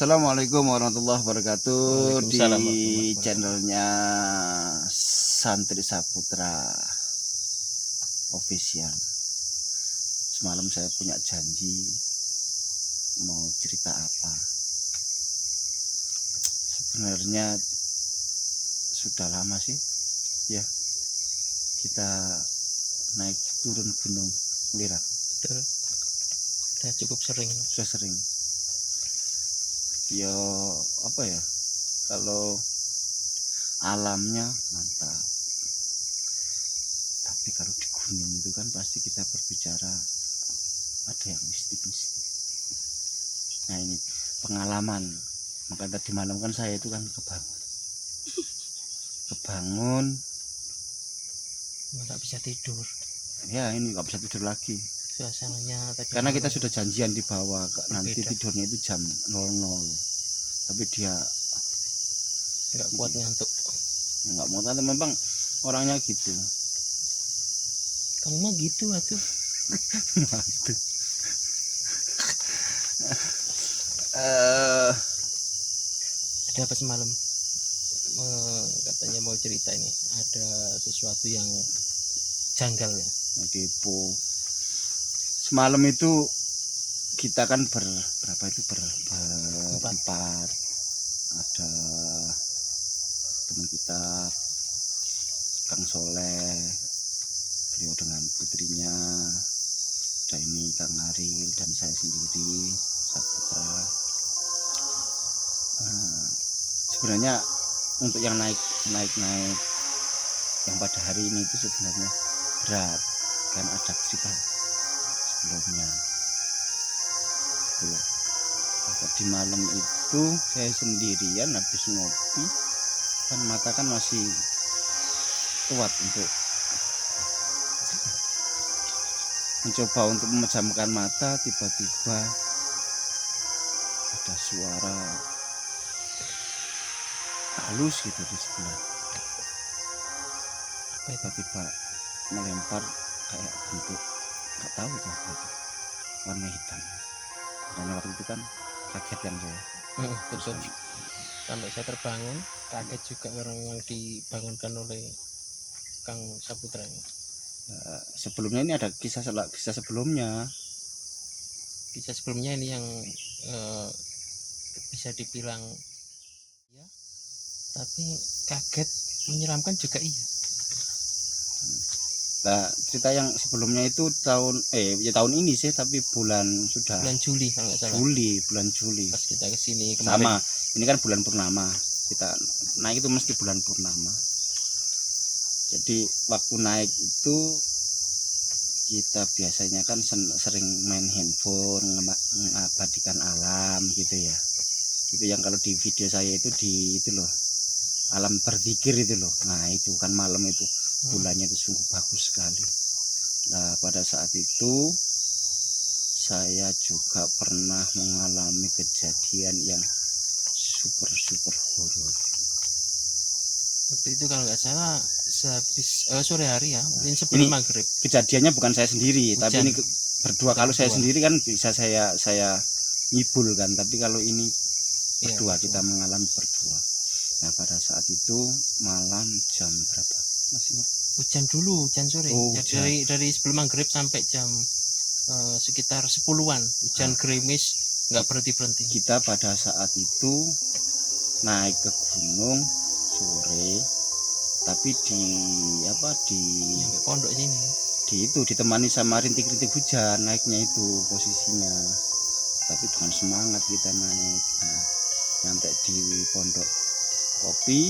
Assalamualaikum warahmatullahi wabarakatuh. Di Waalaikumsalam warahmatullahi wabarakatuh. channelnya Santri Saputra Official. Semalam saya punya janji mau cerita apa. Sebenarnya sudah lama sih ya kita naik turun gunung Lirah. Betul. Udah cukup sering. Sudah sering. Ya apa ya, kalau alamnya mantap, tapi kalau di gunung itu kan pasti kita berbicara ada yang mistik-mistik. Nah ini pengalaman, maka tadi malam kan saya itu kan kebangun Nggak bisa tidur. ya, ini nggak bisa tidur lagi Suasananya tadi karena kita malam sudah janjian di bawah nanti Berbeda. tidurnya itu jam 00, tapi dia nggak kuat ngantuk. nggak mau, tapi memang orangnya gitu. Kamu mah gitu atuh. Nah, itu. Eh, Ada apa semalam? Katanya mau cerita ini. Ada sesuatu yang janggal ya. kepo. Semalam itu kita kan berempat. Ada teman kita Kang Soleh, beliau dengan putrinya, ada ini Kang Aril dan saya sendiri Saputra. Sebenarnya untuk yang naik yang pada hari ini itu sebenarnya berat, kan ada cerita sebelumnya. Tadi malam itu saya sendirian habis ngopi, kan mata kan masih kuat untuk mencoba untuk memejamkan mata. Tiba-tiba ada suara halus gitu di sebelah, tiba-tiba melempar kayak bentuk nggak tahu itu apa itu, warna hitam. Karena waktu itu kan kaget kan saya. Betul. Sampai saya terbangun, kaget juga karena memang dibangunkan oleh Kang Saputra ini. Sebelumnya ini ada kisah sebelumnya. Kisah sebelumnya ini yang bisa dibilang ya, tapi kaget menyeramkan juga iya. Nah, cerita yang sebelumnya itu tahun ini sih, tapi bulan Juli kalau nggak salah. bulan Juli Pas kita kesini kemarin. sama ini kan bulan purnama, kita naik itu mesti bulan purnama. Jadi waktu naik itu kita biasanya kan sering main handphone, mengabadikan alam gitu ya. Itu yang kalau di video saya itu itu loh, alam berzikir itu loh. Nah itu kan malam itu bulannya itu sungguh bagus sekali. Nah pada saat itu saya juga pernah mengalami kejadian yang super horor. Waktu itu kalau nggak salah sehabis sore hari ya, mungkin sebelum maghrib. Kejadiannya bukan saya sendiri, Hujan. tapi ini berdua. Kalau saya sendiri kan bisa saya ngibul kan, tapi kalau ini berdua, Iya, kita mengalami berdua. Nah pada saat itu malam jam berapa masih ingat? hujan sore. Ya, dari sebelum maghrib sampai jam sekitar 10-an hujan gerimis nggak berhenti. Kita pada saat itu naik ke gunung sore, tapi di pondok sini itu ditemani sama rintik-rintik hujan naiknya itu posisinya, tapi dengan semangat kita naik. Nah, nyampe di pondok kopi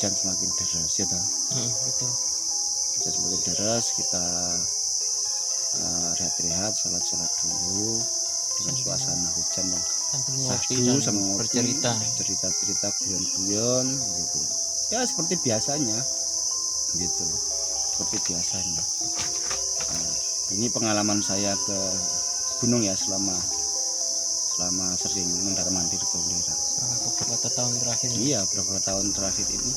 hujan semakin deras ya toh. betul. Hujan semakin deras, kita rehat-rehat, sholat dulu dengan suasana hujan yang Sambil ngopi dan bercerita guyon gitu ya, seperti biasanya gitu, Nah, ini pengalaman saya ke gunung ya, selama sering mondar-mandir ke Lirah. beberapa tahun terakhir. Iya, beberapa tahun terakhir ini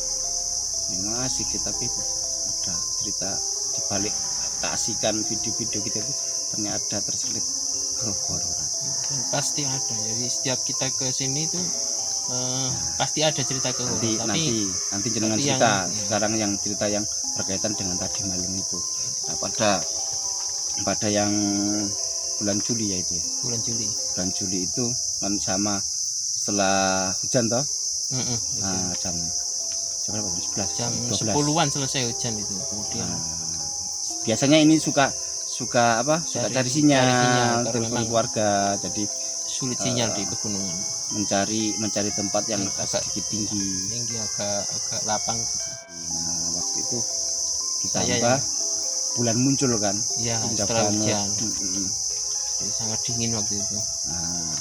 memang asik kita, tapi udah cerita dibalik keasikan video-video kita itu ternyata terselip kehororan. Dan pasti ada. Jadi setiap kita ke sini itu pasti ada cerita kehororan. Nanti jenengan cerita sekarang yang cerita yang berkaitan dengan tadi malam itu. Nah, pada yang bulan Juli ya itu ya. Bulan Juli itu kan sama setelah hujan toh. Nah, jam berapa? Jam 10-an selesai hujan itu. Kemudian biasanya ini suka cari sinyal telepon keluarga, jadi sulit sinyal di pegunungan. Mencari tempat yang agak sedikit tinggi, agak lapang gitu. Nah, waktu itu ditambah bulan muncul kan. Iya, setelah hujan. Sangat dingin waktu itu. Nah,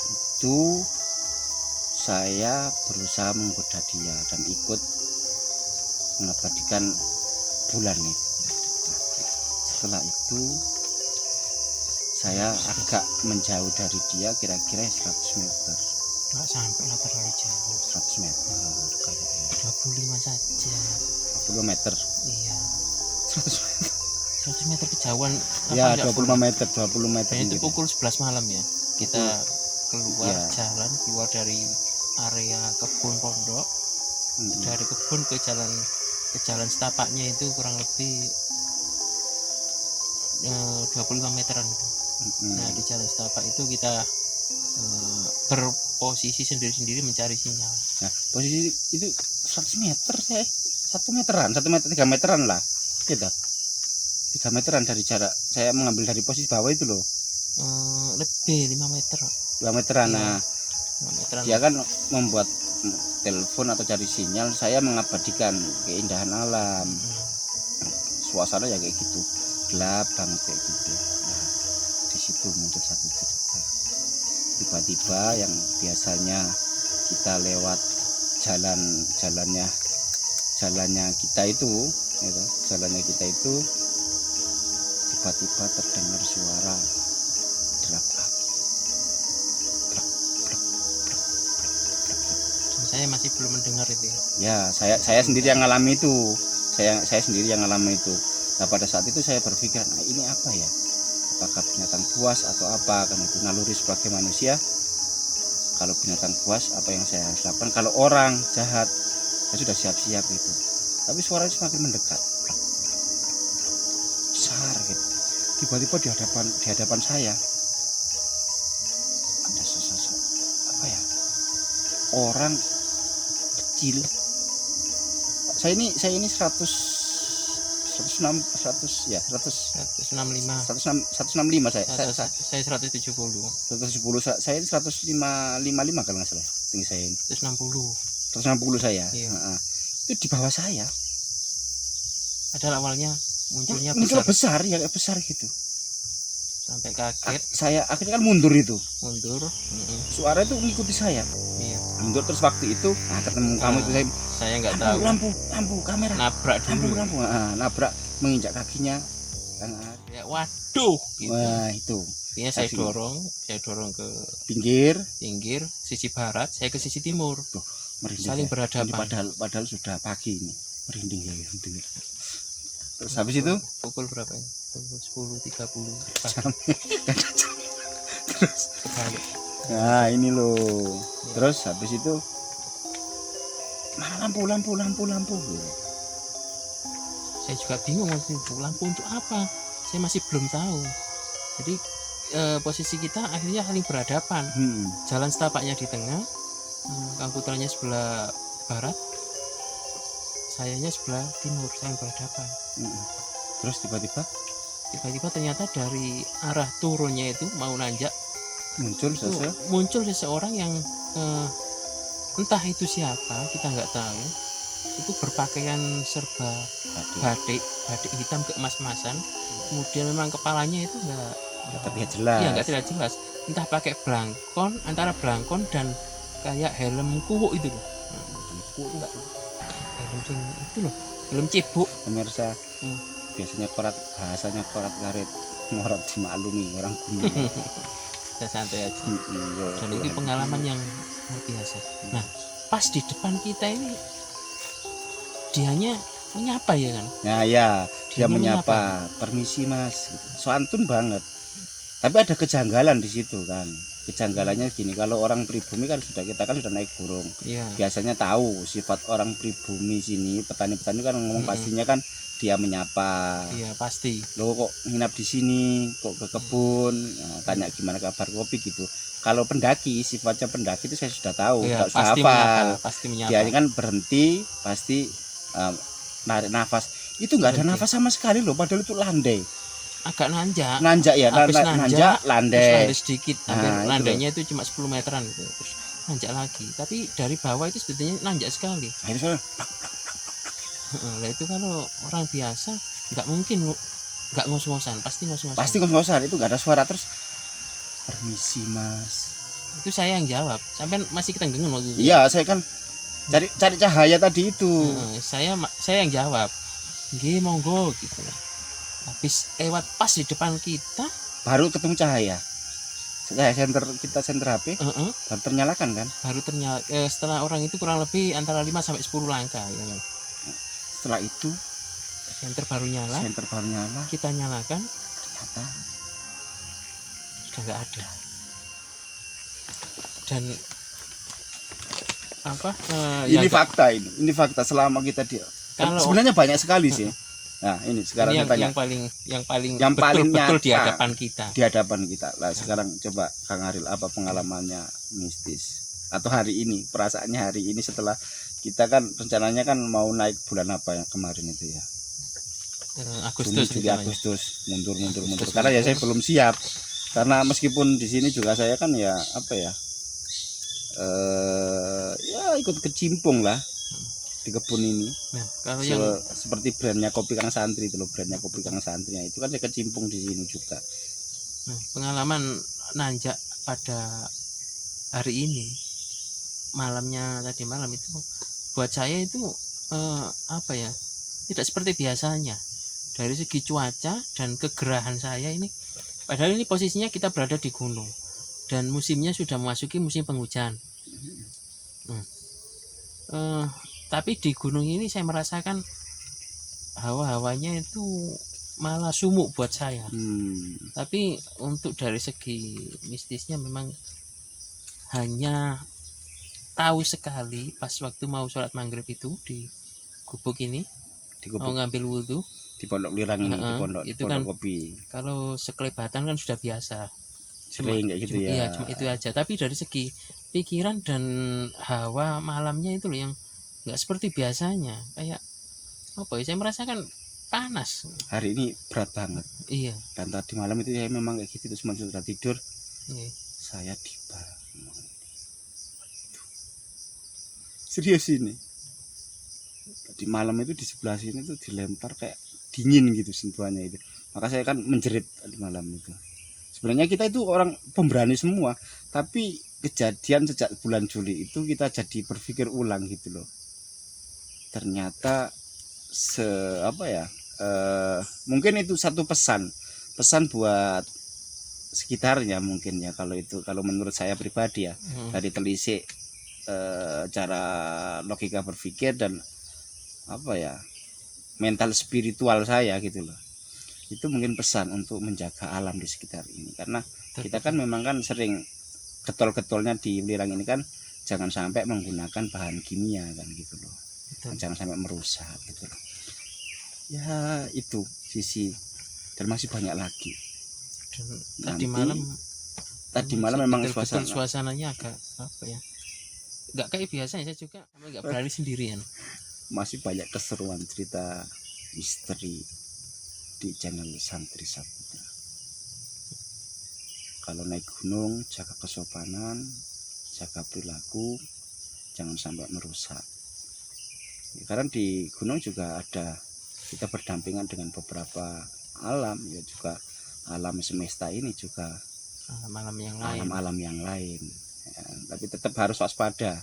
itu saya berusaha menggoda dia dan ikut mengabadikan bulan itu. Setelah itu saya agak menjauh dari dia, kira-kira 100 meter. Nggak sampai lah, terlalu jauh. 100 meter kayaknya. 25 saja. 20 meter. Iya. 100 meter. 100 meter kejauhan. Ya, 25 meter, 20 meter. Dan itu pukul 11 malam ya. Kita keluar jalan, keluar dari area kebun pondok. Dari kebun ke jalan setapaknya itu kurang lebih 25 meteran itu. Nah, di jalan setapak itu kita berposisi sendiri-sendiri mencari sinyal. Nah, posisi itu 100 meter saya. 1 meteran, 1 meter, 3 meteran lah. Gitu. 3 meteran dari jarak saya mengambil dari posisi bawah itu loh. Lebih 5 meter. 2 meteran. Iya. Nah, 5 meteran. dia kan membuat telepon atau cari sinyal, saya mengabadikan keindahan alam. Suasana ya kayak gitu. Gelap banget kayak gitu. Nah, di situ muncul satu cerita. Tiba-tiba yang biasanya kita lewat jalannya kita itu tiba-tiba terdengar suara derap angin. Saya masih belum mendengar itu ya. Ya, saya sendiri yang ngalami itu. Saya sendiri yang ngalami itu. Nah, pada saat itu saya berpikir, nah ini apa ya? Apakah binatang buas atau apa? Kan itu naluri sebagai manusia. Kalau binatang buas, apa yang saya harus lakukan? Kalau orang jahat, saya sudah siap-siap itu. Tapi suaranya semakin mendekat, besar gitu. Tiba-tiba di hadapan saya ada sosok apa ya? Orang kecil. Saya ini 165 saya. Saya 170. Saya ini 155 kalau nggak salah. Tinggi saya ini. 160 saya. Iya. Itu di bawah saya. Padahal awalnya munculnya Muncul besar. besar ya, kayak besar gitu. Sampai kaget. Saya akhirnya kan mundur itu. Suara itu mengikuti saya. Iya. Mundur terus waktu itu, ketemu kamu itu saya nggak tahu. Lampu kamera. Nabrak dulu. Lampu. Nabrak menginjak kakinya. Ya, waduh. Gitu. Wah, itu. Artinya saya dorong ke pinggir sisi barat, saya ke sisi timur. Tuh, merinding. Saling berhadapan. Padahal sudah pagi ini. Merinding ya. Terus habis itu pukul berapa ya? Pukul 10.30. Terus kebalik. Nah, ini loh. Terus habis itu lampu. Saya juga bingung waktu itu, lampu untuk apa? Saya masih belum tahu. Jadi posisi kita akhirnya saling berhadapan. Jalan setapaknya di tengah, Kang Putranya sebelah barat, sayanya sebelah timur, saling berhadapan. Terus tiba-tiba ternyata dari arah turunnya itu mau nanjak muncul seseorang yang entah itu siapa, kita nggak tahu. Itu berpakaian serba batik hitam keemas-emasan. Kemudian memang kepalanya itu nggak terlihat jelas. Iya, nggak terlihat jelas. Entah pakai belangkon, antara belangkon dan kayak helm kuwuk itu loh. Helm cebok. Pemirsa, biasanya bahasanya korat karet ngorot dimaklumi orang gunung. Kita santai aja. Dan itu pengalaman yang luar biasa. Nah, pas di depan kita ini dianya menyapa ya kan? Nah ya, dia menyapa. Permisi mas, so antun banget. Tapi ada kejanggalan di situ kan. Kejanggalannya gini, kalau orang pribumi kan kita kan sudah naik gunung. Iya. Biasanya tahu sifat orang pribumi sini, petani-petani kan ngomong pastinya kan dia menyapa. Iya, pasti. Lo kok nginap di sini, kok ke kebun, nah, tanya gimana kabar kopi gitu. Kalau pendaki, sifatnya pendaki itu saya sudah tahu, Iya, sudah pasti hafal. menyapa, pasti menyapa. Dia kan berhenti, pasti narik nafas. Itu nggak ada nafas sama sekali loh, padahal itu landai. Agak nanjak. Nanjak ya, nanjak, landai. Terus landai sedikit, Nah, landainya itu cuma 10 meteran gitu. Terus nanjak lagi. Tapi dari bawah itu sebetulnya nanjak sekali. Nah, itu soalnya, Lah itu kalau orang biasa nggak mungkin nggak ngos-ngosan, pasti ngos-ngosan. pasti ngos-ngosan, itu nggak ada suara. Terus permisi mas, Itu saya yang jawab. Sampai masih ketenggengan waktu itu. iya saya kan cari cahaya tadi itu. Saya yang jawab. Nggih, monggo gitu. Habis lewat pas di depan kita, Baru ketemu cahaya. Cahaya senter HP, baru ternyalakan kan. baru ternyala setelah orang itu kurang lebih antara 5 sampai 10 langkah ya kan. Setelah itu Senter baru nyala, kita nyalakan, ternyata sudah nggak ada. Dan apa? ini fakta ini fakta selama kita Kalau- sebenarnya banyak sekali sih. Nah ini sekarang ini saya tanya yang paling nyata betul di hadapan kita. di hadapan kita. Lah sekarang coba Kang Aril, apa pengalamannya mistis atau hari ini, perasaannya hari ini setelah kita kan rencananya kan mau naik bulan apa yang kemarin itu ya, Agustus Juli rencananya. Agustus, mundur Agustus karena ya mundur. saya belum siap, karena meskipun di sini juga saya kan ya apa ya, ya ikut kecimpung lah di kebun ini. Nah, kalau yang Seperti brandnya Kopi Kang Santri itu loh, brandnya Kopi Kang Santri itu kan saya kecimpung di sini juga. pengalaman nanjak pada hari ini, malamnya tadi malam itu buat saya itu apa ya, tidak seperti biasanya dari segi cuaca dan kegerahan saya ini. Padahal ini posisinya kita berada di gunung dan musimnya sudah memasuki musim penghujan. Tapi di gunung ini saya merasakan hawa-hawanya itu malah sumuk buat saya. Tapi untuk dari segi mistisnya memang hanya tahu sekali pas waktu mau sholat maghrib itu di gubuk ini, mau ngambil wudhu di Pondok Lirang ini, di Pondok itu kan Kopi. Kalau sekelebatan kan sudah biasa, Sering kayak gitu ya. Iya, cuma itu aja. Tapi dari segi pikiran dan hawa malamnya itu loh yang nggak seperti biasanya. Kayak apa ya, saya merasakan panas. Hari ini berat banget. Iya. Dan tadi malam itu saya memang kayak gitu, terus sudah tidur. Iya. Saya dibangun. Serius ini. Tadi malam itu di sebelah sini tuh dilempar kayak dingin gitu sentuhannya itu. Maka saya kan menjerit tadi malam itu. Sebenarnya kita itu orang pemberani semua, tapi kejadian sejak bulan Juli itu kita jadi berpikir ulang gitu loh. Ternyata mungkin itu satu pesan buat sekitarnya mungkin ya, kalau menurut saya pribadi ya, dari telisik cara logika berpikir dan apa ya, mental spiritual saya gitu loh. Itu mungkin pesan untuk menjaga alam di sekitar ini, karena kita kan memang kan sering getol-getolnya di Lirang ini kan jangan sampai menggunakan bahan kimia kan gitu loh. Jangan sampai merusak gitu loh. Ya itu sisi, dan masih banyak lagi. Dan tadi malam memang suasananya agak apa ya, nggak kayak biasanya. Saya juga nggak berani sendirian. Masih banyak keseruan cerita misteri di channel Santri Saputra. Kalau naik gunung jaga kesopanan, jaga perilaku, jangan sampai merusak. Karena di gunung juga ada, kita berdampingan dengan beberapa alam ya, juga alam semesta ini juga alam yang lain ya, tapi tetap harus waspada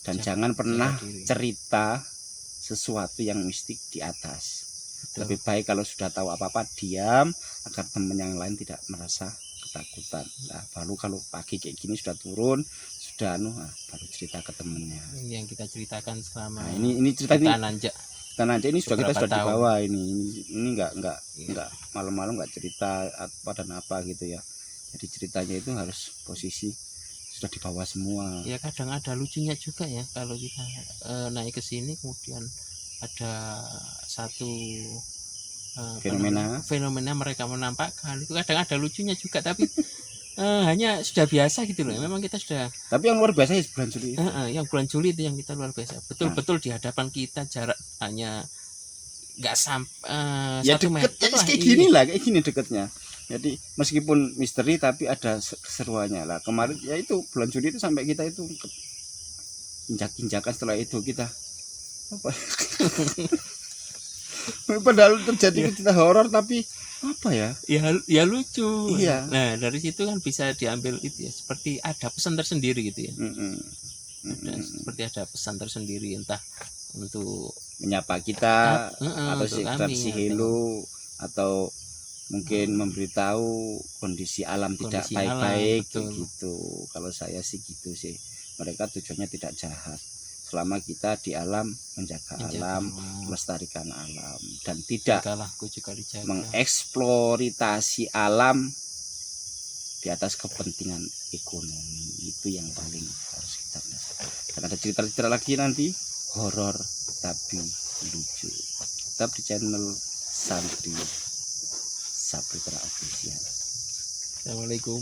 dan jangan pernah cerita sesuatu yang mistik di atas. Lebih baik kalau sudah tahu apa-apa diam, agar teman yang lain tidak merasa ketakutan. Nah, baru kalau pagi kayak gini sudah turun, sudah baru cerita ke temennya. Ini yang kita ceritakan selama ini cerita ini nanjak ini sudah kita sudah dibawa ini enggak malam-malam enggak cerita apa dan apa gitu ya. Jadi ceritanya itu harus posisi sudah di bawah semua. Ya kadang ada lucunya juga ya kalau kita naik ke sini kemudian ada satu fenomena mereka menampakkan itu kadang ada lucunya juga tapi hanya sudah biasa gitu loh. Memang kita sudah. Tapi yang luar biasa ya bulan Juli. Yang bulan Juli itu yang kita luar biasa. Betul-betul di hadapan kita jarak hanya nggak sampai ya 1 meter. Ya, kayak gini lah, kayak gini deketnya. Jadi meskipun misteri tapi ada keseruannya lah. Kemarin ya itu bulan Juli itu sampai kita itu injak-injakan, setelah itu kita apa? Padahal terjadi cerita horor tapi apa ya? Ya lucu. Iya. Nah dari situ kan bisa diambil itu ya, seperti ada pesan tersendiri gitu ya. Seperti ada pesan tersendiri entah untuk menyapa kita atau sekedar si hello atau mungkin memberitahu kondisi alam tidak baik-baik gitu. Kalau saya sih gitu sih. Mereka tujuannya tidak jahat. Selama kita di alam menjaga alam, melestarikan alam dan tidak mengeksploitasi alam di atas kepentingan ekonomi. Itu yang paling harus kita rasakan. Dan ada cerita-cerita lagi nanti horor tapi lucu. Tetap di channel Santri Saputra Official. Assalamualaikum.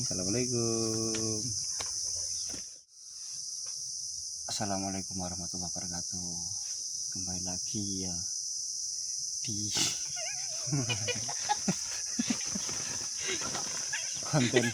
Assalamualaikum warahmatullahi wabarakatuh. Kembali lagi ya di konten